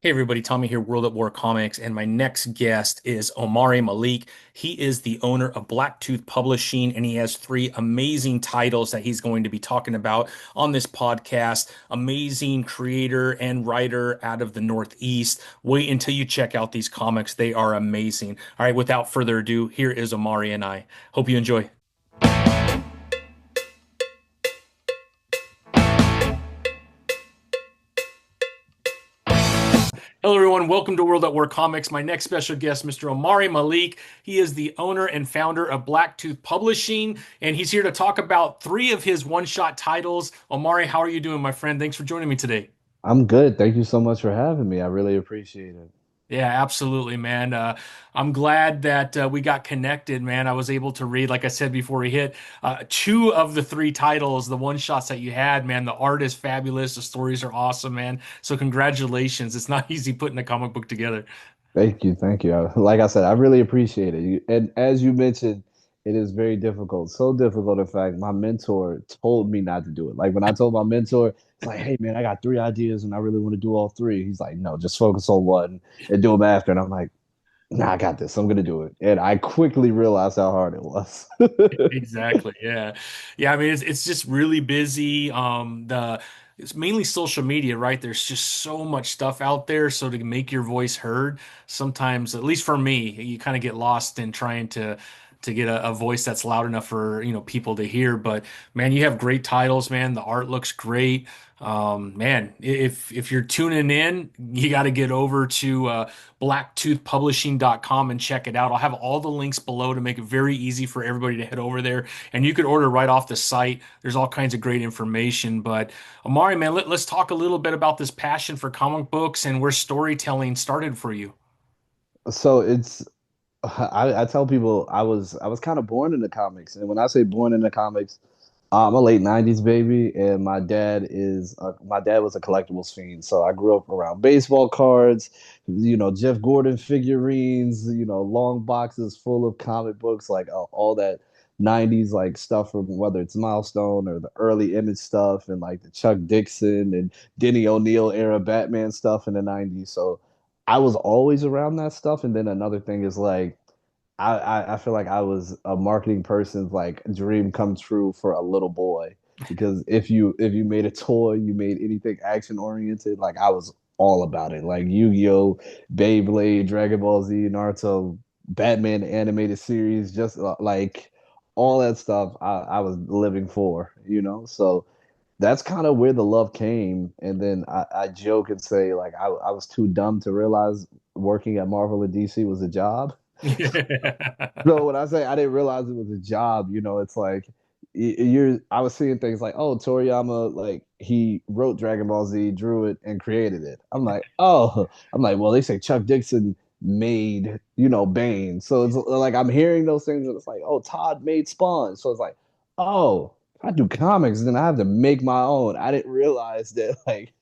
Hey everybody, Tommy here, World at War Comics, and my next guest is Omari Malik. He is the owner of BlackTooth Publishing, and he has three amazing titles that he's going to be talking about on this podcast. Amazing creator and writer out of the Northeast. Wait until you check out these comics. They are amazing. All right, without further ado, here is Omari and I. Hope you enjoy. Hello, everyone. Welcome to World at War Comics. My next special guest, Mr. Omari Malik. He is the owner and founder of BlackTooth Publishing, and he's here to talk about three of his one-shot titles. Omari, how are you doing, my friend? Thanks for joining me today. I'm good. Thank you so much for having me. I really appreciate it. Yeah, absolutely, man. I'm glad that we got connected, man. I was able to read, like I said before we hit, two of the three titles, the one shots that you had, man. The art is fabulous. The stories are awesome, man. So congratulations. It's not easy putting a comic book together. Thank you. Thank you. Like I said, I really appreciate it. And as you mentioned, it is very difficult. So difficult, in fact, my mentor told me not to do it. Like when I told my mentor, it's like, hey, man, I got three ideas and I really want to do all three. He's like, no, just focus on one and do them after. And I'm like, nah, I got this. I'm going to do it. And I quickly realized how hard it was. Exactly. Yeah. Yeah. I mean, it's just really busy. It's mainly social media, right? There's just so much stuff out there. So to make your voice heard, sometimes, at least for me, you kind of get lost in trying to get a voice that's loud enough for, people to hear. But man, you have great titles, man. The art looks great. Man, if you're tuning in, you got to get over to blacktoothpublishing.com and check it out. I'll have all the links below to make it very easy for everybody to head over there. And you could order right off the site. There's all kinds of great information. But Amari, man, let's talk a little bit about this passion for comic books and where storytelling started for you. So I tell people I was kind of born in the comics. And when I say born in the comics, I'm a late '90s baby, and my dad was a collectibles fiend. So I grew up around baseball cards, Jeff Gordon figurines, long boxes full of comic books, like all that '90s like stuff from whether it's Milestone or the early Image stuff, and like the Chuck Dixon and Denny O'Neil era Batman stuff in the '90s. So I was always around that stuff. And then another thing is like I feel like I was a marketing person's like dream come true for a little boy, because if you made a toy, you made anything action oriented, like I was all about it. Like Yu-Gi-Oh, Beyblade, Dragon Ball Z, Naruto, Batman the animated series, just like all that stuff I was living for. So that's kind of where the love came. And then I joke and say like I was too dumb to realize working at Marvel and DC was a job. So when I say I didn't realize it was a job, it's like you're. I was seeing things like, oh, Toriyama, like he wrote Dragon Ball Z, drew it, and created it. I'm like, well, they say Chuck Dixon made, Bane, so it's like I'm hearing those things, and it's like, oh, Todd made Spawn, so it's like, oh, if I do comics, then I have to make my own. I didn't realize that like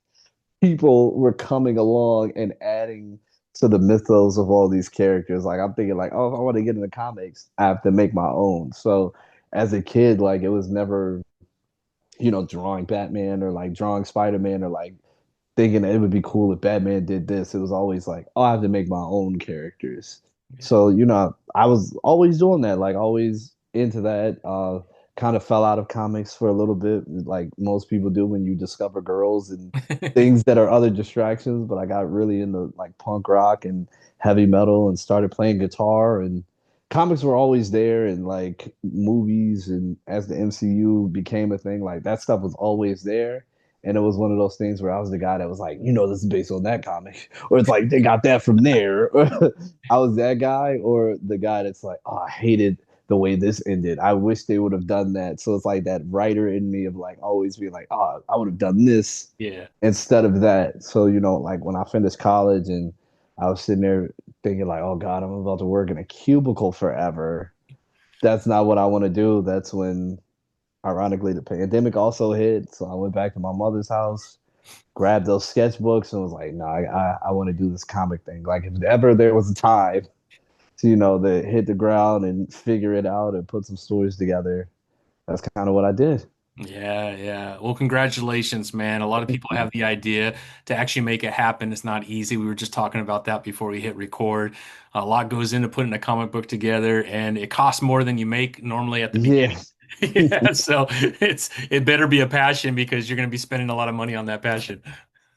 people were coming along and adding to the mythos of all these characters. Like I'm thinking like, oh, if I want to get into comics, I have to make my own. So as a kid, like it was never, drawing Batman or like drawing Spider-Man or like thinking that it would be cool if Batman did this. It was always like, oh, I have to make my own characters. So, I was always doing that, like always into that. Kind of fell out of comics for a little bit, like most people do when you discover girls and things that are other distractions. But I got really into like punk rock and heavy metal and started playing guitar, and comics were always there, and like movies, and as the MCU became a thing, like that stuff was always there. And it was one of those things where I was the guy that was like, this is based on that comic, or it's like they got that from there. I was that guy, or the guy that's like, oh, I hated the way this ended. I wish they would have done that. So it's like that writer in me of like always being like, oh, I would have done this Yeah. instead of that. So, like when I finished college and I was sitting there thinking like, oh God, I'm about to work in a cubicle forever. That's not what I want to do. That's when ironically the pandemic also hit. So I went back to my mother's house, grabbed those sketchbooks, and was like, no, I want to do this comic thing. Like if ever there was a time to, to hit the ground and figure it out and put some stories together, that's kind of what I did. Yeah, yeah. Well, congratulations, man. A lot of Thank people have you. the idea to actually make it happen. It's not easy. We were just talking about that before we hit record. A lot goes into putting a comic book together, and it costs more than you make normally at the beginning. Yeah, Yeah, so it better be a passion because you're going to be spending a lot of money on that passion.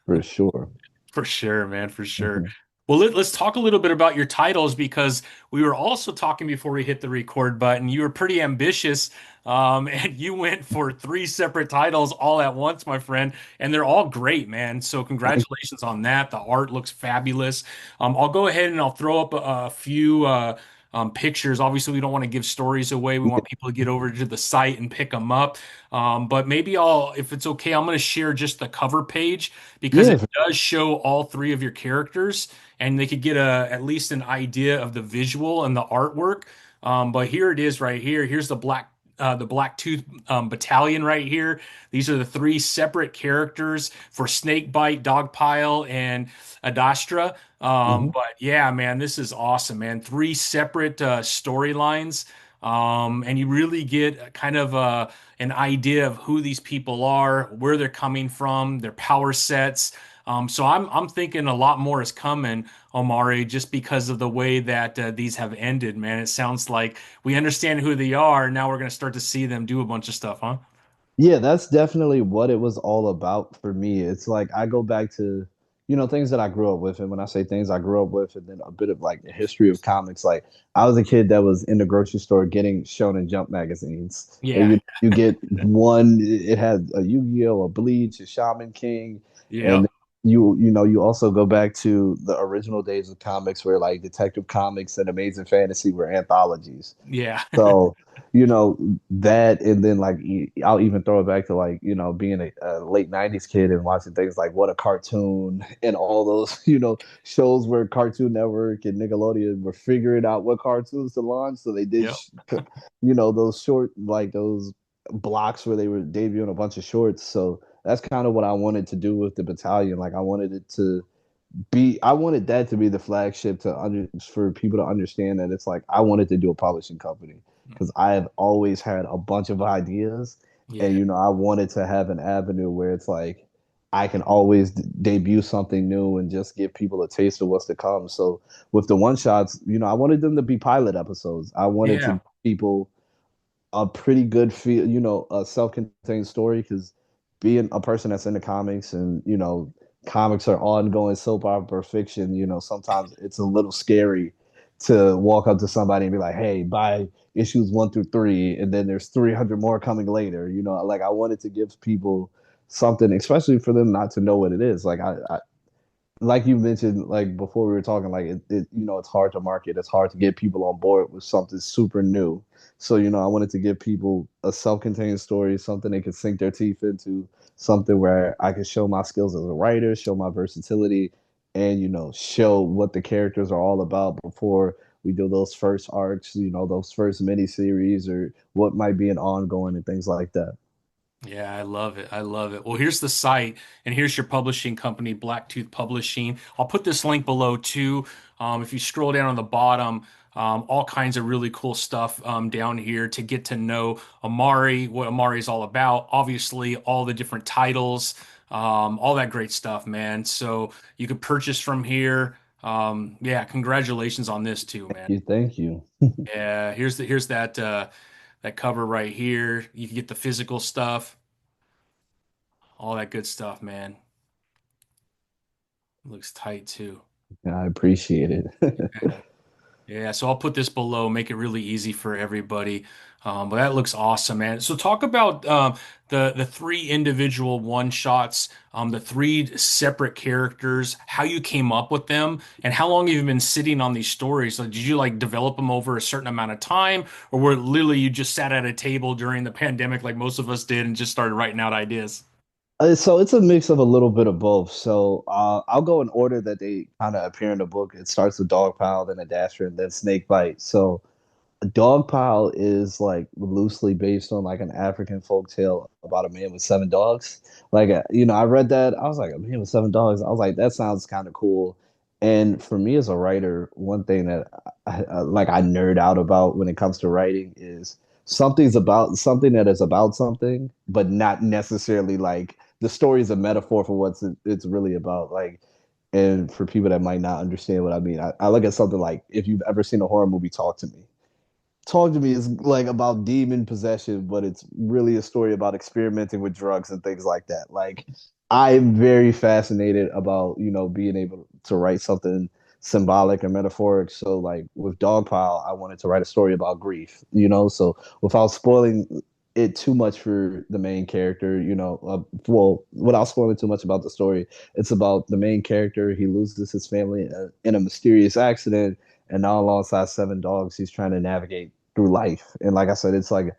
for sure. For sure, man, for sure. Mhm. Well, let's talk a little bit about your titles because we were also talking before we hit the record button. You were pretty ambitious, and you went for three separate titles all at once, my friend, and they're all great, man. So Thank congratulations on that. The art looks fabulous. I'll go ahead and I'll throw up a few pictures. Obviously, we don't want to give stories away. We you. want people to get over to the site and pick them up. But maybe if it's okay, I'm going to share just the cover page because Yeah, it for- does show all three of your characters, and they could get at least an idea of the visual and the artwork. But here it is right here. Here's the BlackTooth Battalion right here. These are the three separate characters for Snakebite, Dogpile, and Adastra. mhm. But yeah, man, this is awesome, man. Three separate storylines. And you really get kind of an idea of who these people are, where they're coming from, their power sets. So I'm thinking a lot more is coming, Omari, just because of the way that these have ended, man. It sounds like we understand who they are. Now we're going to start to see them do a bunch of stuff, huh? Yeah, that's definitely what it was all about for me. It's like I go back to, things that I grew up with. And when I say things I grew up with, and then a bit of like the history of comics, like I was a kid that was in the grocery store getting Shonen Jump magazines. And Yeah, you get one, it had a Yu-Gi-Oh, a Bleach, a Shaman King, yeah, and you also go back to the original days of comics where like Detective Comics and Amazing Fantasy were anthologies. yeah, So, you know, that, and then like I'll even throw it back to like, being a late 90s kid and watching things like What a Cartoon and all those, shows where Cartoon Network and Nickelodeon were figuring out what cartoons to launch. So they did, yep, those short, like those blocks where they were debuting a bunch of shorts. So that's kind of what I wanted to do with the battalion. Like I wanted that to be the flagship for people to understand that it's like I wanted to do a publishing company because I have always had a bunch of ideas, and yeah, I wanted to have an avenue where it's like I can always debut something new and just give people a taste of what's to come. So with the one shots, I wanted them to be pilot episodes. I wanted to yeah, give people a pretty good feel, a self-contained story because being a person that's into comics and comics are ongoing soap opera fiction, sometimes it's a little scary to walk up to somebody and be like, "Hey, buy issues 1 through 3," and then there's 300 more coming later. Like I wanted to give people something, especially for them not to know what it is. Like I like you mentioned, like before we were talking, like it's hard to market. It's hard to get people on board with something super new. So, I wanted to give people a self-contained story, something they could sink their teeth into, something where I could show my skills as a writer, show my versatility, and show what the characters are all about before we do those first arcs, those first mini series or what might be an ongoing and things like that. yeah. I love it. I love it. Well, here's the site, and here's your publishing company, BlackTooth Publishing. I'll put this link below too. If you scroll down on the bottom, all kinds of really cool stuff down here to get to know Omari, what Omari is all about. Obviously, all the different titles, all that great stuff, man. So you could purchase from here. Yeah, congratulations on this too, Thank man. you. Thank you. Yeah, here's that cover right here. You can get the physical stuff, all that good stuff, man. Looks tight too. I appreciate it. Yeah. Yeah, so I'll put this below, make it really easy for everybody. But that looks awesome, man. So talk about the three individual one shots, the three separate characters, how you came up with them, and how long you've been sitting on these stories. Like, did you like develop them over a certain amount of time, or were literally you just sat at a table during the pandemic, like most of us did, and just started writing out ideas? So it's a mix of a little bit of both. So I'll go in order that they kind of appear in the book. It starts with Dogpile, then Adastra, and then Snakebite. So Dogpile is like loosely based on like an African folk tale about a man with 7 dogs. Like, I read that. I was like, a man with 7 dogs. I was like, that sounds kind of cool. And for me as a writer, one thing that like I nerd out about when it comes to writing is something that is about something, but not necessarily like the story is a metaphor for it's really about. Like, and for people that might not understand what I mean, I look at something like if you've ever seen a horror movie, Talk to Me. Talk to Me is like about demon possession, but it's really a story about experimenting with drugs and things like that. Like I'm very fascinated about, being able to write something symbolic or metaphoric. So like with Dogpile, I wanted to write a story about grief, so without spoiling it too much for the main character, well, without spoiling too much about the story, it's about the main character. He loses his family in a mysterious accident, and now alongside seven dogs, he's trying to navigate through life. And like I said, it's like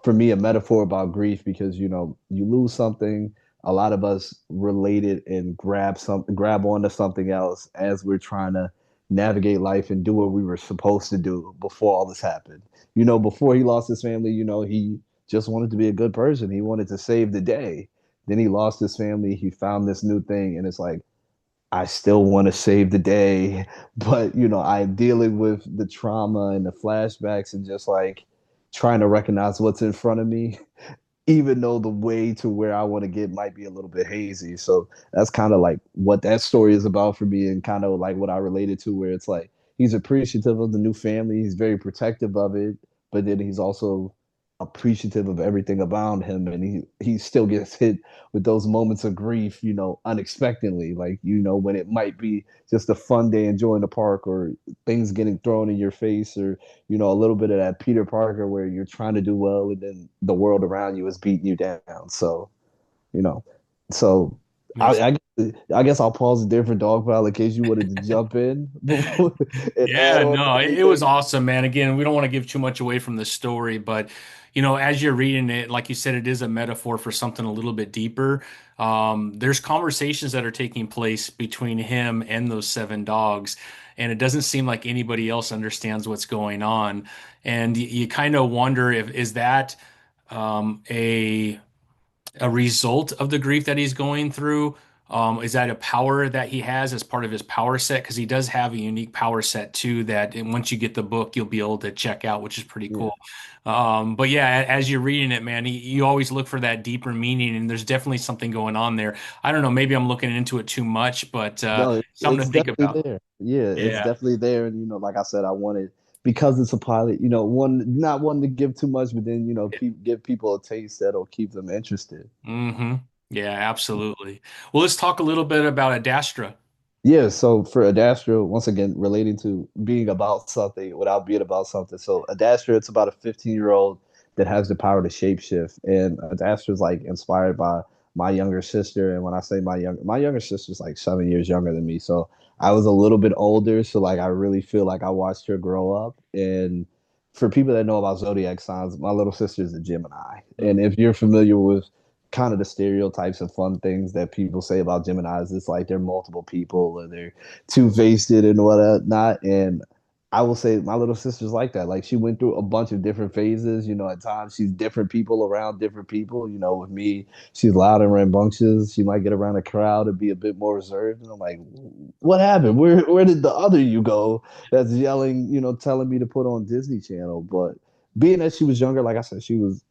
for me a metaphor about grief because you lose something. A lot of us related and grab onto something else as we're trying to navigate life and do what we were supposed to do before all this happened. Before he lost his family, he just wanted to be a good person. He wanted to save the day. Then he lost his family. He found this new thing, and it's like I still want to save the day, but I'm dealing with the trauma and the flashbacks and just like trying to recognize what's in front of me, even though the way to where I want to get might be a little bit hazy. So that's kind of like what that story is about for me, and kind of like what I related to, where it's like he's appreciative of the new family, he's very protective of it, but then he's also appreciative of everything around him, and he still gets hit with those moments of grief, unexpectedly, like when it might be just a fun day enjoying the park, or things getting thrown in your face, or a little bit of that Peter Parker where you're trying to do well and then the world around you is beating you down. So, you know, so Makes I guess I'll pause it there for Dogpile in case you wanted to jump in before and add Yeah, on to no, it was anything. awesome, man. Again, we don't want to give too much away from the story, but as you're reading it, like you said, it is a metaphor for something a little bit deeper. There's conversations that are taking place between him and those seven dogs, and it doesn't seem like anybody else understands what's going on. And you kind of wonder if is that a result of the grief that he's going through? Is that a power that he has as part of his power set? Because he does have a unique power set too that and once you get the book, you'll be able to check out, which is pretty Yeah. cool. But yeah, as you're reading it, man, you always look for that deeper meaning, and there's definitely something going on there. I don't know, maybe I'm looking into it too much, but No, something it's to think definitely about. there. Yeah, it's Yeah. definitely there. And like I said, I wanted because it's a pilot, one not wanting to give too much, but then give people a taste that'll keep them interested. Hmm. Yeah, absolutely. Well, let's talk a little bit about Adastra. Yeah, so for Adastra, once again, relating to being about something without being about something. So Adastra, it's about a 15-year-old that has the power to shapeshift. And Adastra is like inspired by my younger sister. And when I say my younger sister's like 7 years younger than me. So I was a little bit older. So like I really feel like I watched her grow up. And for people that know about zodiac signs, my little sister is a Gemini. And if you're familiar with kind of the stereotypes and fun things that people say about Geminis. It's like they're multiple people or they're two-faced and whatnot. And I will say my little sister's like that. Like she went through a bunch of different phases. At times she's different people around different people. With me, she's loud and rambunctious. She might get around a crowd and be a bit more reserved. And I'm like, what happened? Where did the other you go? That's yelling, telling me to put on Disney Channel. But being that she was younger, like I said, she was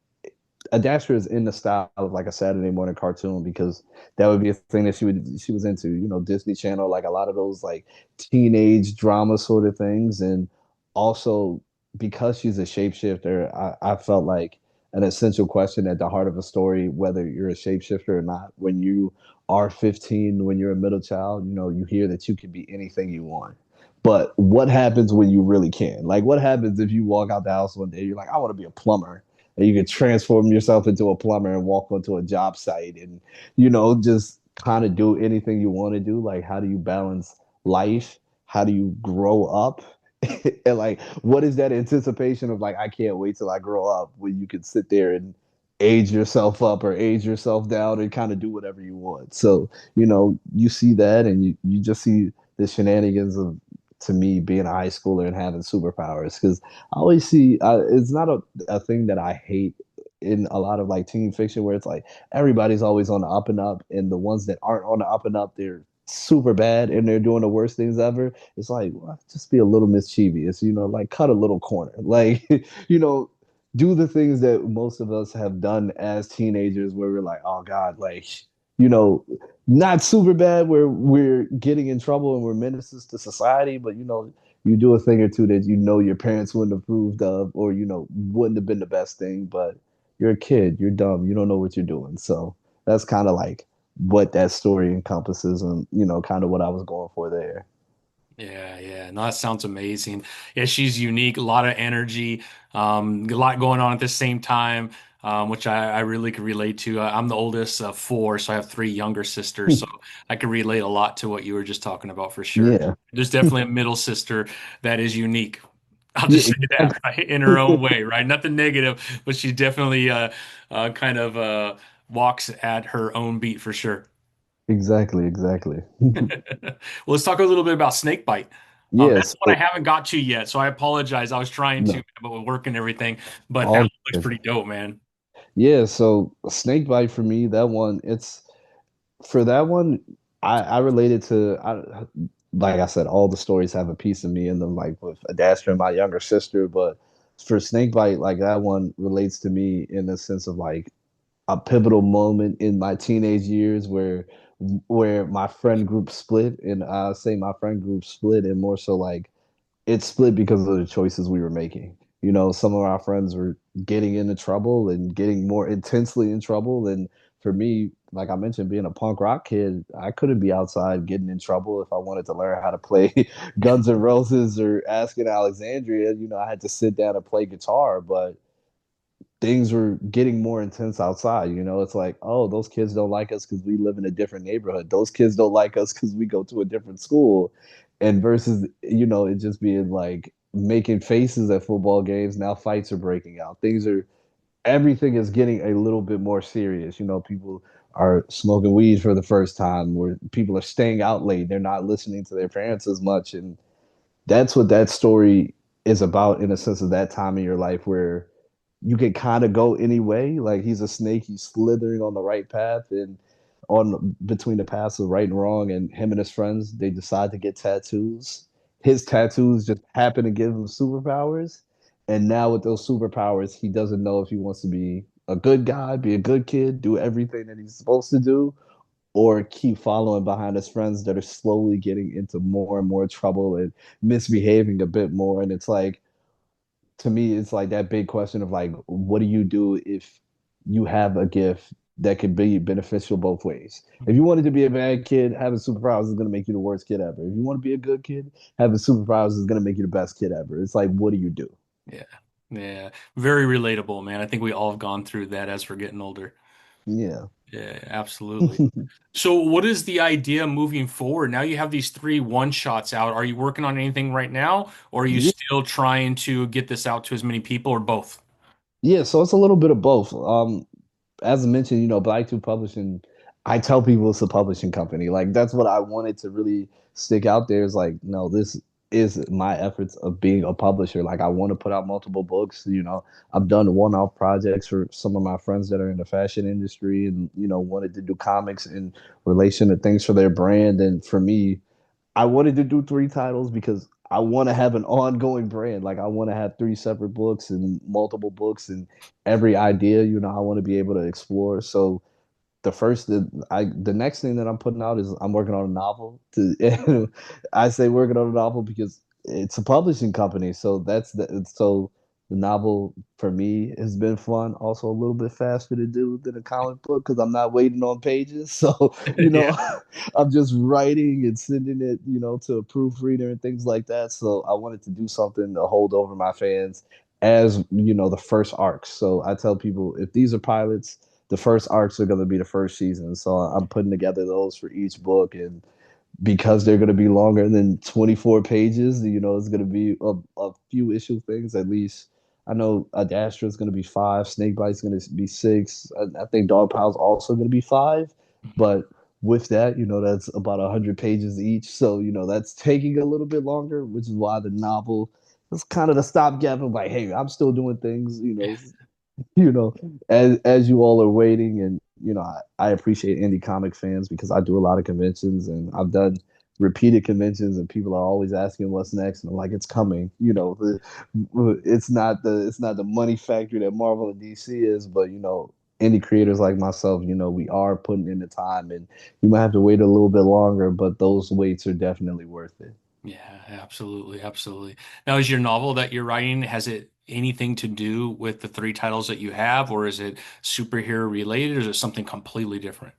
Adastra is in the style of like a Saturday morning cartoon because that would be a thing that she was into, Disney Channel, like a lot of those like teenage drama sort of things. And also because she's a shapeshifter, I felt like an essential question at the heart of a story, whether you're a shapeshifter or not. When you are 15, when you're a middle child, you hear that you can be anything you want. But what happens when you really can? Like, what happens if you walk out the house one day, you're like, I want to be a plumber, and you can transform yourself into a plumber and walk onto a job site and just kind of do anything you want to do. Like, how do you balance life? How do you grow up? And like, what is that anticipation of like, I can't wait till I grow up, when you can sit there and age yourself up or age yourself down and kind of do whatever you want. So you see that, and you just see the shenanigans of, to me, being a high schooler and having superpowers. Because I always see it's not a thing that I hate in a lot of like teen fiction, where it's like everybody's always on the up and up, and the ones that aren't on the up and up, they're super bad and they're doing the worst things ever. It's like, well, just be a little mischievous, like cut a little corner, like you know do the things that most of us have done as teenagers where we're like, oh God, like, you know, not super bad where we're getting in trouble and we're menaces to society, but you do a thing or two that your parents wouldn't have approved of or wouldn't have been the best thing, but you're a kid, you're dumb, you don't know what you're doing. So that's kind of like what that story encompasses and kind of what I was going for there. Yeah, yeah. No, that sounds amazing. Yeah, she's unique, a lot of energy, a lot going on at the same time, which I really could relate to. I'm the oldest of four, so I have three younger sisters, so I could relate a lot to what you were just talking about for sure. Yeah. There's definitely a middle sister that is unique. I'll Yeah, just say that, exactly. right? In her own way, right? Nothing negative, but she definitely kind of walks at her own beat for sure. Exactly, exactly. Well, let's talk a little bit about snakebite. Yeah, That's one I so haven't got to yet, so I apologize. I was trying to, no, but with work and everything, but that all looks good. pretty dope, man. Yeah, so snake bite for me, that one, it's for that one, I related to like I said, all the stories have a piece of me in them, like with Adastra and my younger sister, but for snake bite, like that one relates to me in the sense of like a pivotal moment in my teenage years where my friend group split, and I say my friend group split, and more so like it split because of the choices we were making. Some of our friends were getting into trouble and getting more intensely in trouble. And for me, like I mentioned, being a punk rock kid, I couldn't be outside getting in trouble if I wanted to learn how to play Guns N' Roses or Asking Alexandria. I had to sit down and play guitar, but things were getting more intense outside. It's like, oh, those kids don't like us because we live in a different neighborhood. Those kids don't like us because we go to a different school. And versus, it just being like making faces at football games. Now fights are breaking out. Everything is getting a little bit more serious. People are smoking weed for the first time, where people are staying out late. They're not listening to their parents as much. And that's what that story is about in a sense of that time in your life where you can kind of go any way. Like he's a snake, he's slithering on the right path and on between the paths of right and wrong. And him and his friends, they decide to get tattoos. His tattoos just happen to give him superpowers. And now with those superpowers, he doesn't know if he wants to be a good guy, be a good kid, do everything that he's supposed to do, or keep following behind his friends that are slowly getting into more and more trouble and misbehaving a bit more. And it's like, to me, it's like that big question of like, what do you do if you have a gift that could be beneficial both ways? If you wanted to be a bad kid, having superpowers is going to make you the worst kid ever. If you want to be a good kid, having superpowers is going to make you the best kid ever. It's like, what do you do? Yeah, yeah, very relatable, man. I think we all have gone through that as we're getting older. Yeah. Yeah, absolutely. So, what is the idea moving forward? Now you have these three one shots out. Are you working on anything right now, or are you Yeah. still trying to get this out to as many people, or both? Yeah, so it's a little bit of both. As I mentioned, BlackTooth Publishing, I tell people it's a publishing company. Like that's what I wanted to really stick out there is like, no, this is my efforts of being a publisher. Like I want to put out multiple books. I've done one-off projects for some of my friends that are in the fashion industry and, wanted to do comics in relation to things for their brand. And for me, I wanted to do three titles because I want to have an ongoing brand. Like I want to have three separate books and multiple books and every idea, I want to be able to explore. So the next thing that I'm putting out is I'm working on a novel. I say working on a novel because it's a publishing company, so the novel for me has been fun. Also, a little bit faster to do than a comic book because I'm not waiting on pages. So Yeah. I'm just writing and sending it, to a proofreader and things like that. So I wanted to do something to hold over my fans as the first arcs. So I tell people if these are pilots, the first arcs are going to be the first season. So I'm putting together those for each book. And because they're going to be longer than 24 pages, it's going to be a few issue things at least. I know Adastra is going to be 5, Snakebite's going to be 6. I think Dog Pile's also going to be 5. But with that, that's about 100 pages each. So, that's taking a little bit longer, which is why the novel is kind of the stopgap of like, hey, I'm still doing things, you know, as you all are waiting. And I appreciate indie comic fans because I do a lot of conventions and I've done repeated conventions, and people are always asking what's next. And I'm like, it's coming. It's not the money factory that Marvel and DC is, but indie creators like myself, we are putting in the time, and you might have to wait a little bit longer, but those waits are definitely worth it. Yeah, absolutely, absolutely. Now, is your novel that you're writing, has it anything to do with the three titles that you have, or is it superhero related, or is it something completely different?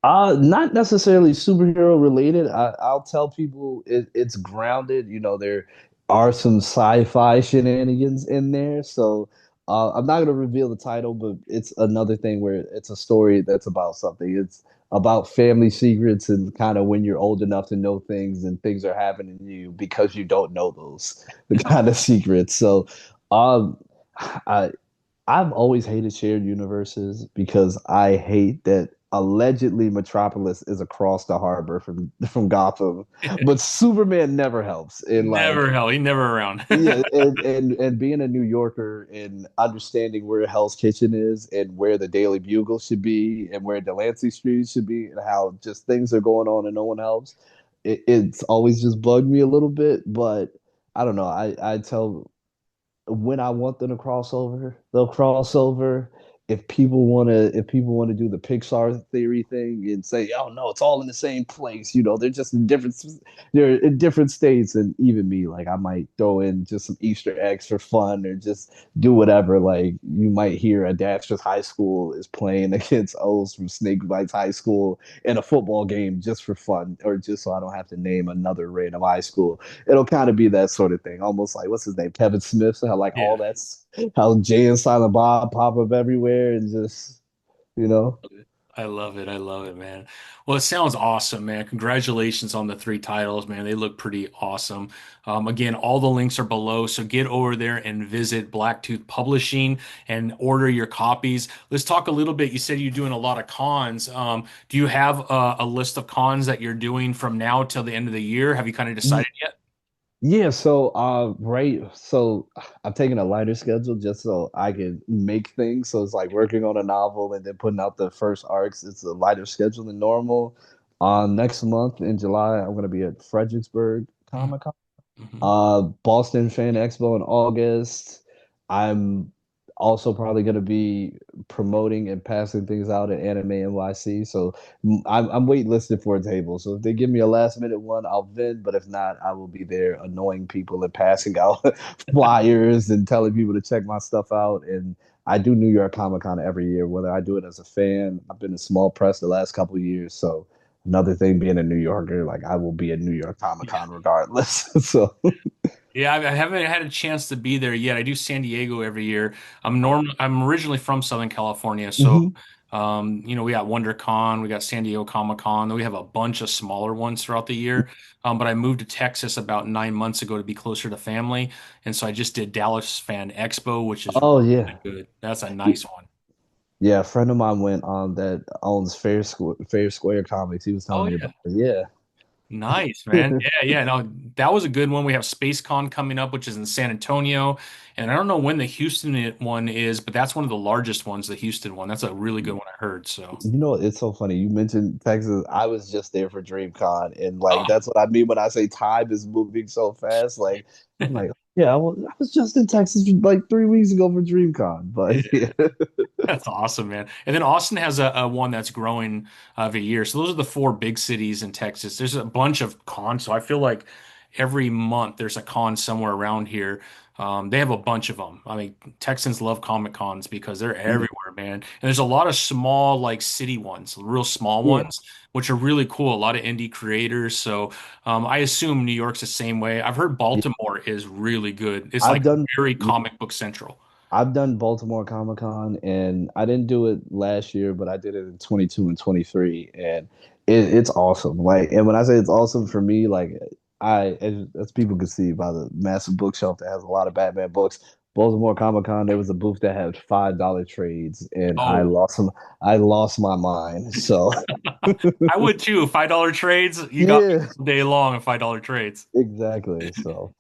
Not necessarily superhero related. I'll tell people it's grounded. There are some sci-fi shenanigans in there. So I'm not going to reveal the title, but it's another thing where it's a story that's about something. It's about family secrets and kind of when you're old enough to know things and things are happening to you because you don't know those the kind of secrets. So um, I I've always hated shared universes because I hate that allegedly Metropolis is across the harbor from Gotham, but Superman never helps. And Never, like, hell, he never around. yeah, and being a New Yorker and understanding where Hell's Kitchen is and where the Daily Bugle should be and where Delancey Street should be and how just things are going on and no one helps, it's always just bugged me a little bit. But I don't know. I tell when I want them to cross over, they'll cross over. If people want to do the Pixar theory thing and say, "Oh no, it's all in the same place," they're just they're in different states. And even me, like I might throw in just some Easter eggs for fun or just do whatever. Like you might hear a Dasher's High School is playing against O's from Snake Bites High School in a football game just for fun, or just so I don't have to name another random high school. It'll kind of be that sort of thing, almost like what's his name, Kevin Smith. So how like all Yeah. that's how Jay and Silent Bob pop up everywhere, and just you know. I love it. I love it, man. Well, it sounds awesome, man. Congratulations on the three titles, man. They look pretty awesome. Again, all the links are below, so get over there and visit BlackTooth Publishing and order your copies. Let's talk a little bit. You said you're doing a lot of cons. Do you have a list of cons that you're doing from now till the end of the year? Have you kind of decided yet? Yeah, so I'm taking a lighter schedule just so I can make things. So it's like working on a novel and then putting out the first arcs. It's a lighter schedule than normal. Next month in July, I'm gonna be at Fredericksburg Comic Con. Mm-hmm. Boston Fan Expo in August. I'm also probably going to be promoting and passing things out at Anime NYC. So I'm waitlisted for a table. So if they give me a last minute one, I'll vend. But if not, I will be there annoying people and passing out flyers and telling people to check my stuff out. And I do New York Comic Con every year, whether I do it as a fan. I've been in small press the last couple of years. So another thing being a New Yorker, like I will be at New York Comic Con regardless. So Yeah, I haven't had a chance to be there yet. I do San Diego every year. I'm originally from Southern California, so Mhm. we got WonderCon, we got San Diego Comic Con, then we have a bunch of smaller ones throughout the year. But I moved to Texas about 9 months ago to be closer to family, and so I just did Dallas Fan Expo, which is Oh really yeah. good. That's a nice one. Yeah, a friend of mine went on that owns Fair Square Comics. He was telling Oh me yeah. about it. Yeah. Nice, man. Yeah, yeah. No, that was a good one. We have SpaceCon coming up, which is in San Antonio. And I don't know when the Houston one is, but that's one of the largest ones, the Houston one. That's a really good one I heard. So, It's so funny. You mentioned Texas. I was just there for DreamCon, and like oh, that's what I mean when I say time is moving so fast. Like I'm like, yeah, I was just in Texas like 3 weeks ago for DreamCon. But yeah. yeah. That's awesome, man. And then Austin has a one that's growing every year. So those are the four big cities in Texas. There's a bunch of cons. So I feel like every month there's a con somewhere around here. They have a bunch of them. I mean, Texans love Comic Cons because they're everywhere, man. And there's a lot of small, like city ones, real small Yeah. ones, which are really cool. A lot of indie creators. So I assume New York's the same way. I've heard Yeah. Baltimore is really good. It's I've like done very yeah, comic book central. I've done Baltimore Comic Con, and I didn't do it last year, but I did it in 22 and 23, and it's awesome. Like, and when I say it's awesome for me, like as people can see by the massive bookshelf that has a lot of Batman books, Baltimore Comic Con, there was a booth that had $5 trades, and Oh, I lost my mind. So I would too. $5 trades, you got me yeah, all day long of $5 trades. exactly. So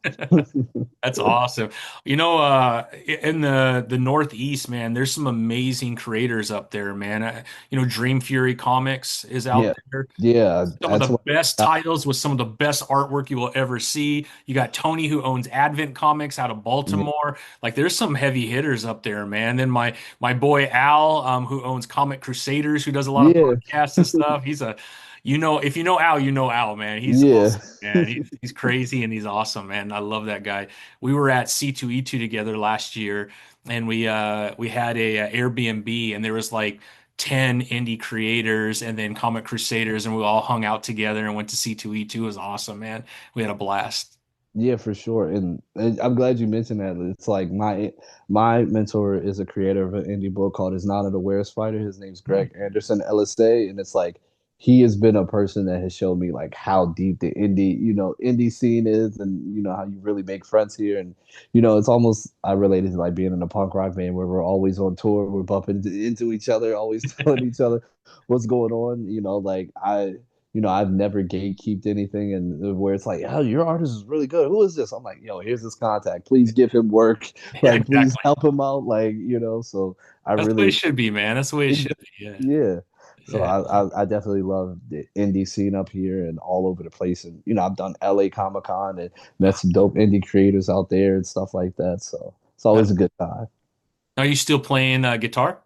That's awesome. In the Northeast, man, there's some amazing creators up there, man. Dream Fury Comics is yeah, out there. yeah, Some of that's the what. best titles with some of the best artwork you will ever see. You got Tony who owns Advent Comics out of Yeah, Baltimore. Like there's some heavy hitters up there, man. Then my boy Al, who owns Comic Crusaders, who does a lot of yeah, podcasts and stuff. If you know Al, you know Al, man. He's yeah, awesome, man. He's crazy and he's awesome, man. I love that guy. We were at C2E2 together last year, and we had a Airbnb, and there was like 10 indie creators and then Comic Crusaders, and we all hung out together and went to C2E2. It was awesome, man. We had a blast. yeah, for sure. And I'm glad you mentioned that. It's like my mentor is a creator of an indie book called "Is Not an Aware Spider." His name's Greg Anderson, LSA, and it's like he has been a person that has shown me like how deep the indie scene is, and how you really make friends here. And it's almost I relate it to like being in a punk rock band where we're always on tour, we're bumping into each other, always telling each other what's going on. Like I've never gatekeeped anything, and where it's like, oh, your artist is really good. Who is this? I'm like, yo, here's his contact. Please give him work. Yeah, Like, please exactly. help him out. Like, so I That's the way it really, should be, man. That's the way it should be. Yeah. yeah. So Yeah. I definitely love the indie scene up here and all over the place. And, I've done LA Comic Con and met some dope indie creators out there and stuff like that. So it's Uh, always a good time. Are you still playing guitar?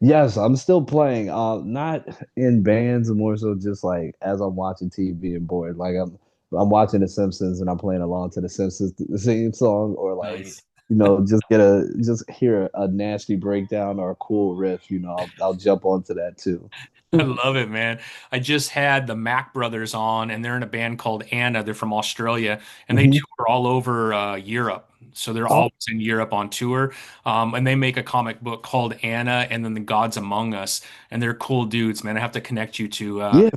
Yes, I'm still playing. Not in bands, more so just like as I'm watching TV and bored. Like I'm watching The Simpsons and I'm playing along to The Simpsons theme song, or like Nice. just hear a nasty breakdown or a cool riff. I'll jump onto that too. I love it, man. I just had the Mac Brothers on, and they're in a band called Anna. They're from Australia, and they Hmm. tour all over Europe. So they're Oh always in Europe on tour. And they make a comic book called Anna, and then The Gods Among Us. And they're cool dudes, man. I have to connect you to yeah,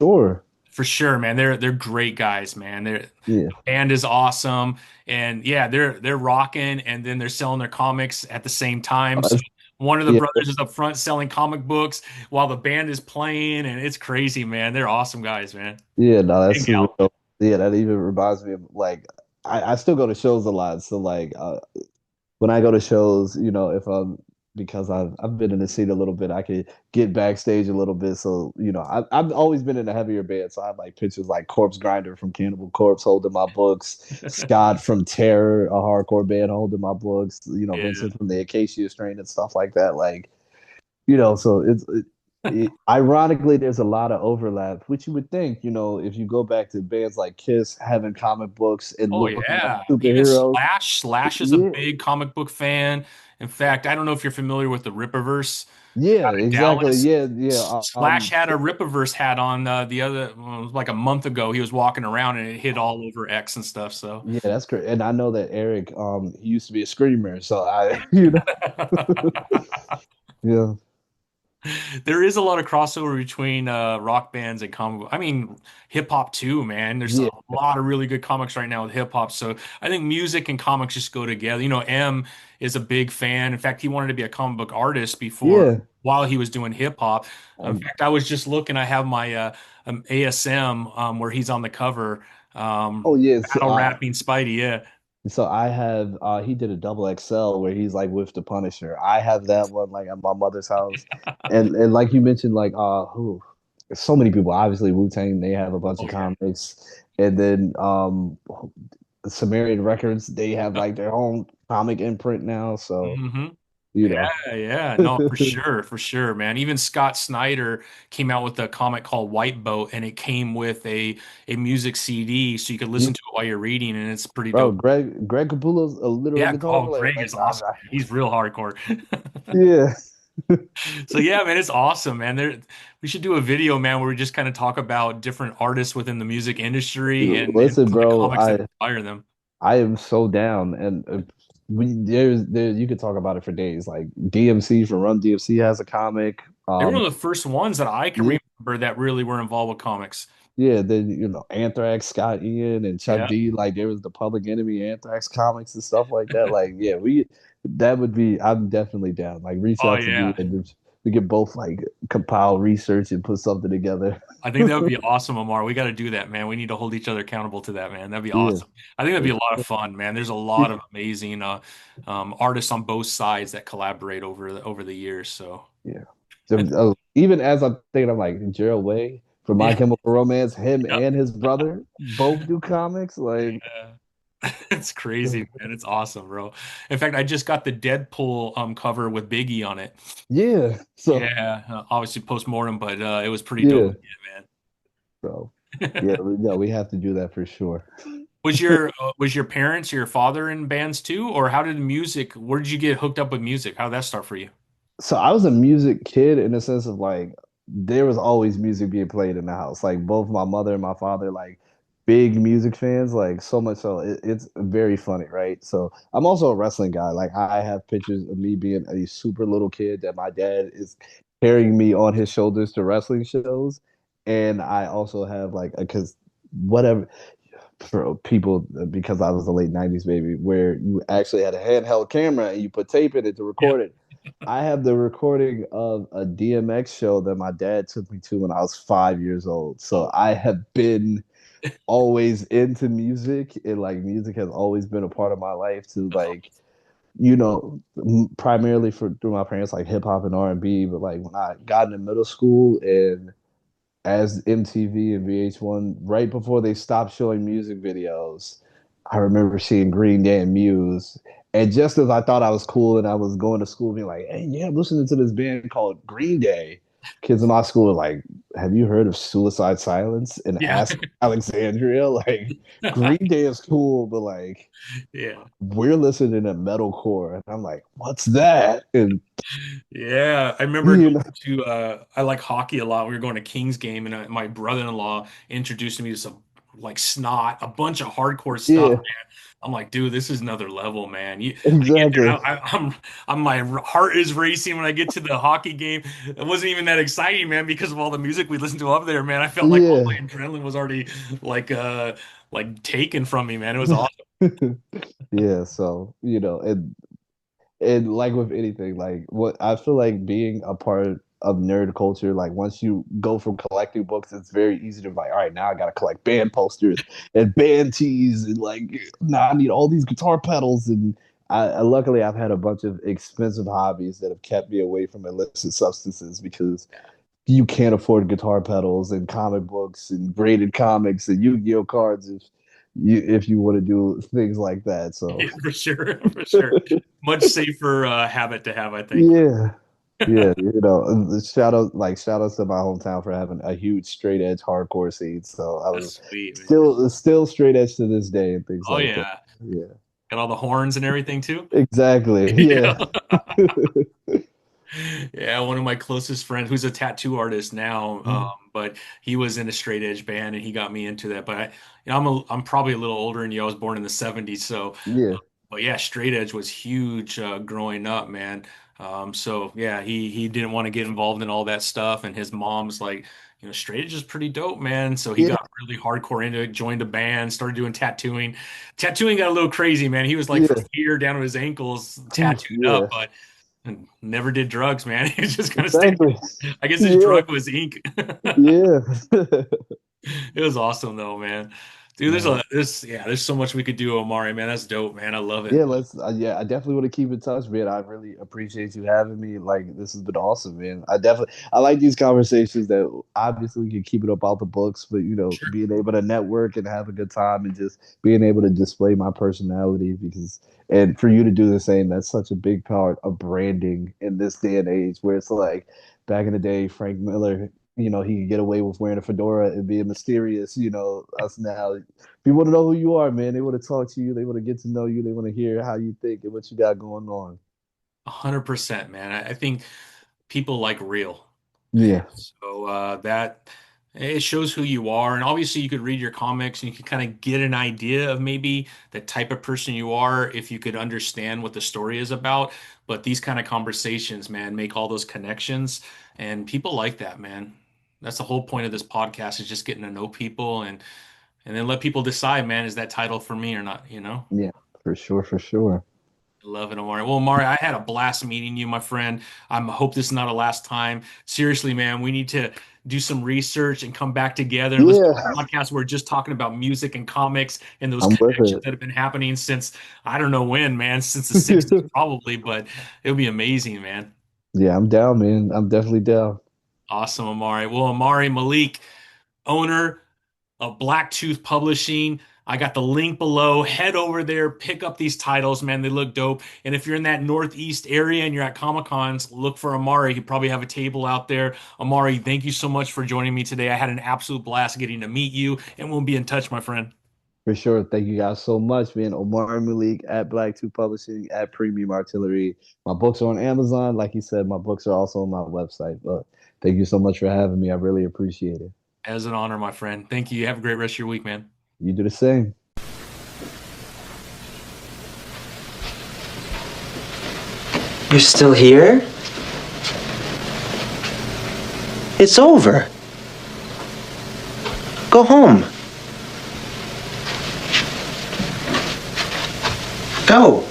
sure. for sure, man. They're great guys, man. The Yeah. band is awesome, and yeah, they're rocking, and then they're selling their comics at the same time. So Uh, one of the yeah, brothers is up front selling comic books while the band is playing, and it's crazy, man. They're awesome guys, man. yeah, no, that's Hang out. surreal. Yeah, that even reminds me of like I still go to shows a lot. So like when I go to shows, if I'm because I've been in the scene a little bit, I could get backstage a little bit. So, I've always been in a heavier band. So I have like pictures like Corpse Grinder from Cannibal Corpse holding my books, Scott from Terror, a hardcore band holding my books, Yeah. Vincent from the Acacia Strain and stuff like that. Like, so ironically, there's a lot of overlap, which you would think, if you go back to bands like Kiss having comic books and Oh looking like yeah. Even superheroes. Slash is a Yeah, big comic book fan. In fact, I don't know if you're familiar with the Rippaverse yeah, out of exactly. Dallas. Yeah, yeah. Slash had a Rippaverse hat on the other like a month ago. He was walking around and it hit all over X and stuff. So Yeah, that's great. And I know that Eric, he used to be a screamer, so yeah, there is a lot of crossover between rock bands and I mean, hip hop too, man. There's a yeah, lot of really good comics right now with hip hop. So I think music and comics just go together. M is a big fan. In fact, he wanted to be a comic book artist before yeah. while he was doing hip hop. In Um, fact, I was just looking. I have my ASM where he's on the cover. oh yes. Battle rapping Spidey. Yeah. So I have he did a double XL where he's like with the Punisher. I have that one like at my mother's house. And like you mentioned, like who so many people, obviously Wu-Tang, they have a bunch of Oh yeah. comics. And then Sumerian Records, they have like their own comic imprint now. So, hmm you know. Yeah, yeah, no, for sure, man. Even Scott Snyder came out with a comic called White Boat, and it came with a music CD, so you could listen to it while you're reading, and it's pretty Bro, dope. Greg Capullo's a literal Yeah, guitar oh, player. Greg Like, is awesome. He's real hardcore. yeah. So yeah, man, it's awesome, man. We should do a video, man, where we just kind of talk about different artists within the music industry and Listen, some of the bro, comics that inspire them. I am so down, and there you could talk about it for days. Like DMC from Run DMC has a comic. They were one of the first ones that I can Yeah, remember that really were involved with comics. yeah. Then Anthrax, Scott Ian, and Chuck Yeah. D. Like there was the Public Enemy Anthrax comics and stuff like that. Like yeah, we That would be, I'm definitely down. Like reach Oh out to me yeah. and we could both like compile research and put something together. I think that would be awesome, Omar. We got to do that, man. We need to hold each other accountable to that, man. That'd be Yeah, awesome. I think that'd be for a lot of sure. fun, man. There's a lot of amazing artists on both sides that collaborate over the years. So Yeah. So, even as I'm thinking, I'm like Gerald Way from My yeah, Chemical Romance, him yep, and his brother both do comics. Like, yeah. It's crazy, man. It's awesome, bro. In fact, I just got the Deadpool cover with Biggie on it. yeah. So, Yeah, obviously post-mortem, but it was pretty dope, yeah. So, yeah, man. no, we have to do that for sure. Was your parents, your father in bands too, or how did music? Where did you get hooked up with music? How did that start for you? So I was a music kid in the sense of like there was always music being played in the house. Like both my mother and my father, like big music fans, like so much so it's very funny, right? So I'm also a wrestling guy. Like I have pictures of me being a super little kid that my dad is carrying me on his shoulders to wrestling shows. And I also have like a because whatever for people because I was a late 90s baby, where you actually had a handheld camera and you put tape in it to Yeah. record it. I have the recording of a DMX show that my dad took me to when I was 5 years old. So Oh, I have been always into music, and like music has always been a part of my life to that's like, primarily for through my parents like hip hop and R&B. But like when I got into middle school and as MTV and VH1, right before they stopped showing music videos, I remember seeing Green Day and Muse. And just as I thought I was cool and I was going to school being like, hey, yeah, I'm listening to this band called Green Day. Kids in my school were like, have you heard of Suicide Silence and yeah. Ask Alexandria? Like, Green Day is cool, but like, Yeah. we're listening to metalcore. And I'm like, what's that? And, Yeah. I remember you going know, to I like hockey a lot. We were going to Kings game and my brother-in-law introduced me to some like snot, a bunch of hardcore stuff. yeah, I'm like, dude, this is another level, man. I get there, exactly. my heart is racing when I get to the hockey game. It wasn't even that exciting, man, because of all the music we listened to up there, man. I felt like all Yeah. my adrenaline was already like, taken from me, man. It was awesome. Yeah, so and like with anything, like what I feel like being a part of nerd culture, like once you go from collecting books, it's very easy to be like, all right, now I gotta collect band posters and band tees and like now I need all these guitar pedals and I luckily I've had a bunch of expensive hobbies that have kept me away from illicit substances because you can't afford guitar pedals and comic books and graded comics and Yu-Gi-Oh cards if you want to do things like that. So Yeah, for sure, for sure. Much safer habit to have, I think. yeah. Yeah, shout outs to my hometown for having a huge straight edge hardcore scene. So I was That's sweet, man. still straight edge to this day and things Oh like that. yeah, Yeah. got all the horns and everything too. Exactly. Yeah. Yeah. Yeah, one of my closest friends who's a tattoo artist now, but he was in a straight edge band and he got me into that. But I'm probably a little older than you. I was born in the 70s, so Yeah. but yeah, straight edge was huge growing up, man. So yeah, he didn't want to get involved in all that stuff, and his mom's like, straight edge is pretty dope, man. So he Yeah. got really hardcore into it, joined a band, started doing tattooing. Tattooing got a little crazy, man. He was like from Yeah. here down to his ankles Oof, tattooed up, yeah. but never did drugs, man. He just kind of stayed. Exactly. I guess his Yeah. drug was ink. Yeah. It was awesome though, man. Dude, No. there's so much we could do, Omari, man. That's dope, man. I love it. Yeah, yeah, I definitely want to keep in touch, man. I really appreciate you having me. Like, this has been awesome, man. I like these conversations that obviously we can keep it about the books, but Sure. being able to network and have a good time and just being able to display my personality and for you to do the same, that's such a big part of branding in this day and age where it's like back in the day, Frank Miller, he could get away with wearing a fedora and being mysterious, us now people want to know who you are, man. They want to talk to you. They want to get to know you. They want to hear how you think and what you got going on. 100%, man. I think people like real. And Yeah, so that it shows who you are. And obviously, you could read your comics and you could kind of get an idea of maybe the type of person you are if you could understand what the story is about. But these kind of conversations, man, make all those connections. And people like that, man. That's the whole point of this podcast is just getting to know people and then let people decide, man, is that title for me or not, you know? yeah, for sure, for sure. Love it, Omari. Well, Omari, I had a blast meeting you, my friend. I hope this is not a last time. Seriously, man, we need to do some research and come back together and listen to Yeah, a podcast where we're just talking about music and comics and those I'm with connections that have been happening since I don't know when, man, since the 60s it. probably, but it'll be amazing, man. Yeah, I'm down, man. I'm definitely down. Awesome, Omari. Well, Omari Malik, owner of BlackTooth Publishing. I got the link below. Head over there, pick up these titles, man. They look dope. And if you're in that Northeast area and you're at Comic Cons, look for Amari. He probably have a table out there. Amari, thank you so much for joining me today. I had an absolute blast getting to meet you, and we'll be in touch, my friend. For sure. Thank you guys so much, man. Omari Malik at BlackTooth Publishing at Premium Artillery. My books are on Amazon. Like you said, my books are also on my website. But thank you so much for having me. I really appreciate it. As an honor, my friend. Thank you. Have a great rest of your week, man. You do the same. You're still here? It's over. Go home. Go.